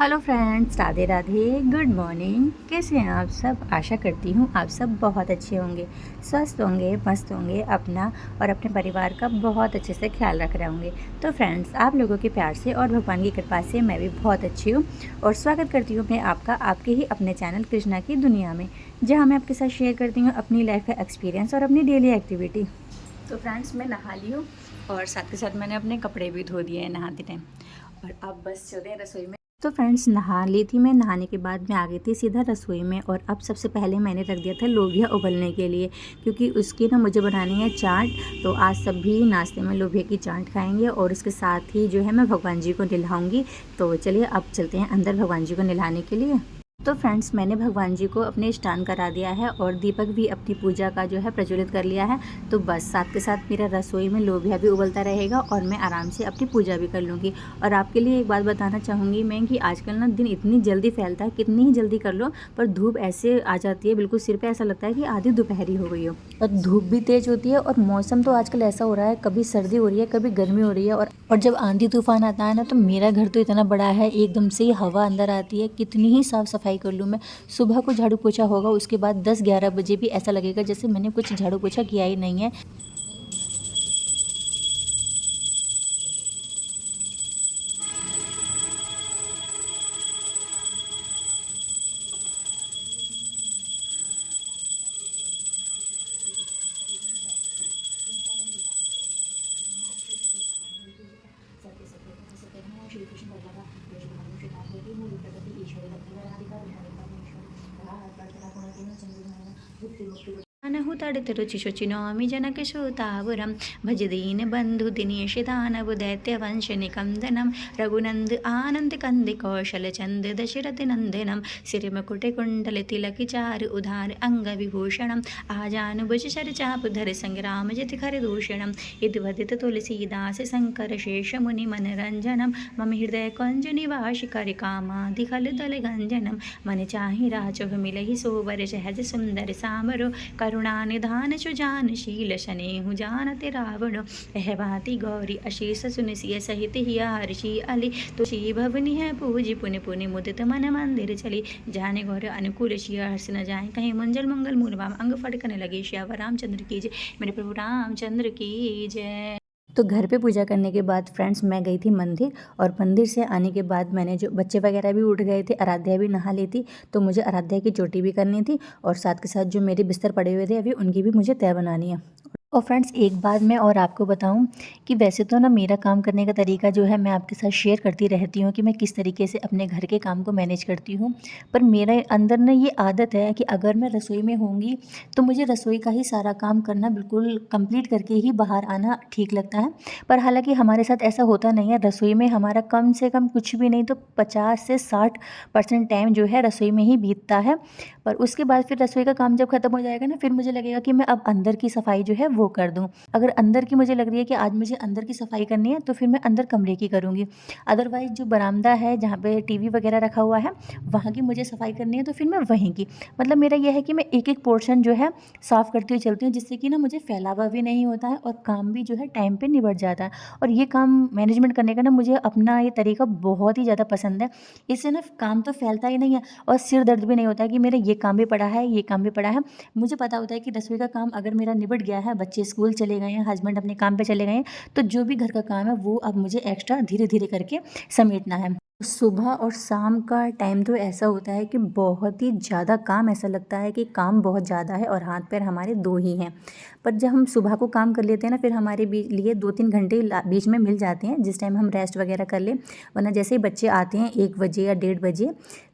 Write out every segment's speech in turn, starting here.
Hello friends, Radhe Radhe, good morning. कैसे हैं आप सब? आशा करती हूँ आप सब बहुत अच्छे होंगे, स्वस्थ होंगे, मस्त होंगे, अपना और अपने परिवार का बहुत अच्छे से ख्याल रख रहे होंगे। तो फ्रेंड्स, आप लोगों के प्यार से और भगवान की कृपा से मैं भी बहुत अच्छी हूँ और स्वागत करती हूँ मैं आपका आपके ही अपने चैनल कृष्णा की दुनिया में, जहाँ मैं आपके साथ शेयर करती हूँ अपनी लाइफ का एक्सपीरियंस और अपनी डेली एक्टिविटी। तो फ्रेंड्स, मैं नहा ली हूँ और साथ के साथ मैंने अपने कपड़े भी धो दिए हैं नहाते टाइम, और अब बस चलते हैं रसोई में। तो फ्रेंड्स, नहा ली थी मैं। नहाने के बाद मैं आ गई थी सीधा रसोई में, और अब सबसे पहले मैंने रख दिया था लोबिया उबलने के लिए, क्योंकि उसकी ना मुझे बनानी है चाट। तो आज सभी नाश्ते में लोबिया की चाट खाएंगे, और उसके साथ ही जो है मैं भगवान जी को नहलाऊंगी। तो चलिए अब चलते हैं अंदर भगवान जी को नहलाने के लिए। तो फ्रेंड्स, मैंने भगवान जी को अपने स्नान करा दिया है और दीपक भी अपनी पूजा का जो है प्रज्वलित कर लिया है। तो बस साथ के साथ मेरा रसोई में लोबिया भी उबलता रहेगा और मैं आराम से अपनी पूजा भी कर लूँगी। और आपके लिए एक बात बताना चाहूँगी मैं कि आजकल ना दिन इतनी जल्दी फैलता है, कितनी ही जल्दी कर लो पर धूप ऐसे आ जाती है बिल्कुल सिर पे, ऐसा लगता है कि आधी दोपहरी हो गई हो। और धूप भी तेज़ होती है, और मौसम तो आजकल ऐसा हो रहा है, कभी सर्दी हो रही है, कभी गर्मी हो रही है। और जब आंधी तूफान आता है ना, तो मेरा घर तो इतना बड़ा है, एकदम से ही हवा अंदर आती है। कितनी ही साफ़ सफाई कर लूँ मैं, सुबह को झाड़ू पोछा होगा, उसके बाद 10-11 बजे भी ऐसा लगेगा जैसे मैंने कुछ झाड़ू पोछा किया ही नहीं है। नहुतडितरुचिशुचिनोमि जनकशोतावरं भजदीनबन्धुदिनेशदानवदैत्यवंशनिकन्दनं रघुनन्द आनन्दकन्दिकौशलचन्द दशरथनन्दनं सिरिमकुटकुण्डलतिलकचारु उदार अङ्गविभूषणम् आजानुभुजचरचापधर सङ्ग्रामजतिखरदूषणं यद्वदित तुलसीदास शङ्करशेषमुनिमनरञ्जनं मम हृदयकुञ्जनिवासिकरिकामादिखलुदलगञ्जनं मन चाहि राचहु मिलहि सोबर सहज सुंदर सामरो करुणा निधान सुजानशील शनेहु जानते रावण एहबाती गौरी अशेष सुनसिय सहित हिया हर्षि अली तुषि भवनी है पूजी पुनि पुनि मुदित मन मंदिर चली जाने गौर अनुकूल शिया हर्ष न जाए कहीं मंजल मंगल मूलवाम अंग फड़कने लगे श्यावर रामचंद्र की जय, मेरे प्रभु रामचंद्र की जय। तो घर पे पूजा करने के बाद फ्रेंड्स मैं गई थी मंदिर, और मंदिर से आने के बाद मैंने जो बच्चे वगैरह भी उठ गए थे, आराध्या भी नहा ली थी, तो मुझे आराध्या की चोटी भी करनी थी, और साथ के साथ जो मेरे बिस्तर पड़े हुए थे अभी उनकी भी मुझे तय बनानी है। और फ्रेंड्स, एक बात मैं और आपको बताऊं कि वैसे तो ना मेरा काम करने का तरीका जो है मैं आपके साथ शेयर करती रहती हूँ कि मैं किस तरीके से अपने घर के काम को मैनेज करती हूँ। पर मेरे अंदर ना ये आदत है कि अगर मैं रसोई में होंगी तो मुझे रसोई का ही सारा काम करना, बिल्कुल कंप्लीट करके ही बाहर आना ठीक लगता है। पर हालांकि हमारे साथ ऐसा होता नहीं है। रसोई में हमारा कम से कम कुछ भी नहीं तो 50 से 60% टाइम जो है रसोई में ही बीतता है। पर उसके बाद फिर रसोई का काम जब खत्म हो जाएगा ना, फिर मुझे लगेगा कि मैं अब अंदर की सफाई जो है वो कर दूं। अगर अंदर की मुझे लग रही है कि आज मुझे अंदर की सफाई करनी है, तो फिर मैं अंदर कमरे की करूँगी। अदरवाइज़ जो बरामदा है जहाँ पे टीवी वगैरह रखा हुआ है, वहाँ की मुझे सफाई करनी है, तो फिर मैं वहीं की, मतलब मेरा यह है कि मैं एक एक पोर्शन जो है साफ़ करती हुई चलती हूँ, जिससे कि ना मुझे फैलावा भी नहीं होता है और काम भी जो है टाइम पे निबट जाता है। और ये काम मैनेजमेंट करने का ना मुझे अपना ये तरीका बहुत ही ज़्यादा पसंद है। इससे ना काम तो फैलता ही नहीं है, और सिर दर्द भी नहीं होता है कि मेरा ये काम भी पड़ा है, ये काम भी पड़ा है। मुझे पता होता है कि रसोई का काम अगर मेरा निबट गया है, बच्चे स्कूल चले गए हैं, हस्बैंड अपने काम पे चले गए हैं, तो जो भी घर का काम है वो अब मुझे एक्स्ट्रा धीरे धीरे करके समेटना है। सुबह और शाम का टाइम तो ऐसा होता है कि बहुत ही ज़्यादा काम, ऐसा लगता है कि काम बहुत ज़्यादा है और हाथ पैर हमारे दो ही हैं। पर जब हम सुबह को काम कर लेते हैं ना, फिर हमारे लिए 2-3 घंटे बीच में मिल जाते हैं, जिस टाइम हम रेस्ट वगैरह कर लें। वरना जैसे ही बच्चे आते हैं 1 बजे या 1:30 बजे,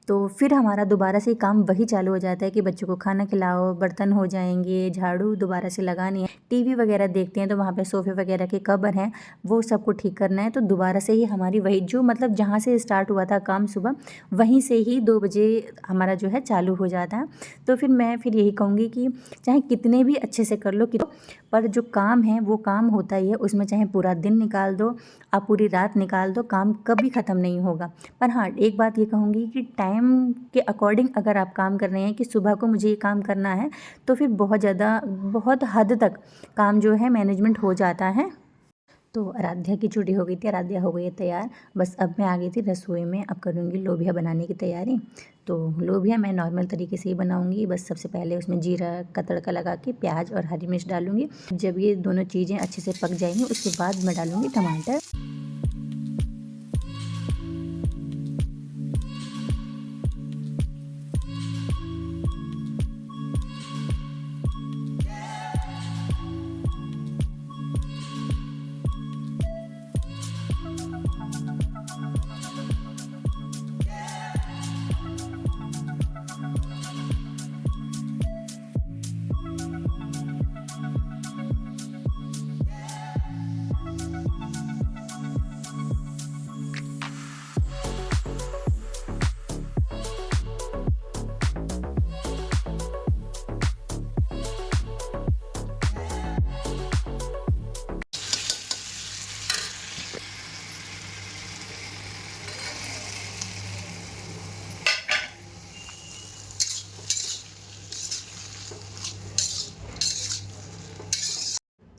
तो फिर हमारा दोबारा से काम वही चालू हो जाता है कि बच्चों को खाना खिलाओ, बर्तन हो जाएंगे, झाड़ू दोबारा से लगानी है, टीवी वगैरह देखते हैं तो वहाँ पे सोफ़े वगैरह के कवर हैं, वो सबको ठीक करना है। तो दोबारा से ही हमारी वही जो, मतलब जहाँ से स्टार्ट हुआ था काम सुबह, वहीं से ही 2 बजे हमारा जो है चालू हो जाता है। तो फिर मैं यही कहूँगी कि चाहे कितने भी अच्छे से कर लो पर जो काम है वो काम होता ही है, उसमें चाहे पूरा दिन निकाल दो, आप पूरी रात निकाल दो, काम कभी ख़त्म नहीं होगा। पर हाँ, एक बात ये कहूँगी कि टाइम के अकॉर्डिंग अगर आप काम कर रहे हैं कि सुबह को मुझे ये काम करना है, तो फिर बहुत ज़्यादा, बहुत हद तक काम जो है मैनेजमेंट हो जाता है। तो आराध्या की छुट्टी हो गई थी, आराध्या हो गई है तैयार। बस अब मैं आ गई थी रसोई में, अब करूँगी लोबिया बनाने की तैयारी। तो लोबिया मैं नॉर्मल तरीके से ही बनाऊँगी। बस सबसे पहले उसमें जीरा का तड़का लगा के प्याज और हरी मिर्च डालूँगी। जब ये दोनों चीज़ें अच्छे से पक जाएंगी उसके बाद मैं डालूँगी टमाटर।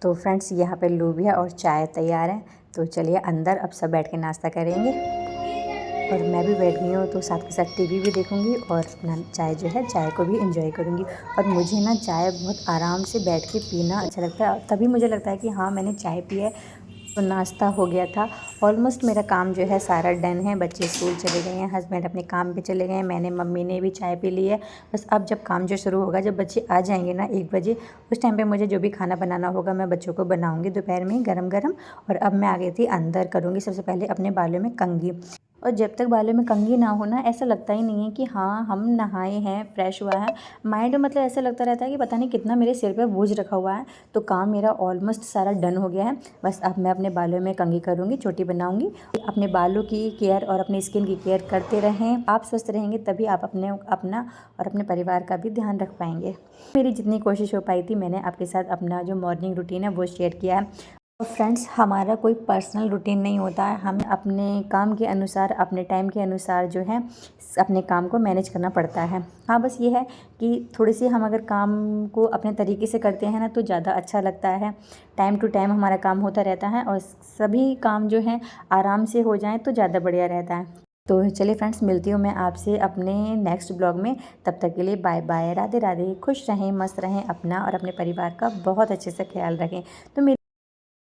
तो फ्रेंड्स यहाँ पे लोबिया और चाय तैयार है। तो चलिए अंदर अब सब बैठ के नाश्ता करेंगे। और मैं भी बैठ गई हूँ, तो साथ के साथ टीवी भी देखूँगी और अपना चाय जो है चाय को भी एंजॉय करूँगी। और मुझे ना चाय बहुत आराम से बैठ के पीना अच्छा लगता है, तभी मुझे लगता है कि हाँ मैंने चाय पी है। तो नाश्ता हो गया था, ऑलमोस्ट मेरा काम जो है सारा डन है। बच्चे स्कूल चले गए हैं, हस्बैंड अपने काम पे चले गए हैं, मैंने मम्मी ने भी चाय पी ली है। बस अब जब काम जो शुरू होगा, जब बच्चे आ जाएंगे ना 1 बजे, उस टाइम पे मुझे जो भी खाना बनाना होगा मैं बच्चों को बनाऊंगी दोपहर में गरम गरम। और अब मैं आ गई थी अंदर, करूँगी सबसे पहले अपने बालों में कंघी। और जब तक बालों में कंघी ना हो ना, ऐसा लगता ही नहीं है कि हाँ हम नहाए हैं, फ्रेश हुआ है। माइंड मतलब ऐसा लगता रहता है कि पता नहीं कितना मेरे सिर पे बोझ रखा हुआ है। तो काम मेरा ऑलमोस्ट सारा डन हो गया है। बस अब मैं अपने बालों में कंघी करूँगी, चोटी बनाऊँगी। अपने बालों की केयर और अपनी स्किन की केयर करते रहें। आप स्वस्थ रहेंगे तभी आप अपना और अपने परिवार का भी ध्यान रख पाएंगे। मेरी जितनी कोशिश हो पाई थी मैंने आपके साथ अपना जो मॉर्निंग रूटीन है वो शेयर किया है। तो फ्रेंड्स, हमारा कोई पर्सनल रूटीन नहीं होता है, हमें अपने काम के अनुसार, अपने टाइम के अनुसार जो है अपने काम को मैनेज करना पड़ता है। हाँ, बस ये है कि थोड़ी सी हम अगर काम को अपने तरीके से करते हैं ना तो ज़्यादा अच्छा लगता है। टाइम टू टाइम हमारा काम होता रहता है और सभी काम जो हैं आराम से हो जाएं तो ज़्यादा बढ़िया रहता है। तो चलिए फ्रेंड्स, मिलती हूँ मैं आपसे अपने नेक्स्ट ब्लॉग में। तब तक के लिए बाय बाय, राधे राधे। खुश रहें, मस्त रहें, अपना और अपने परिवार का बहुत अच्छे से ख्याल रखें। तो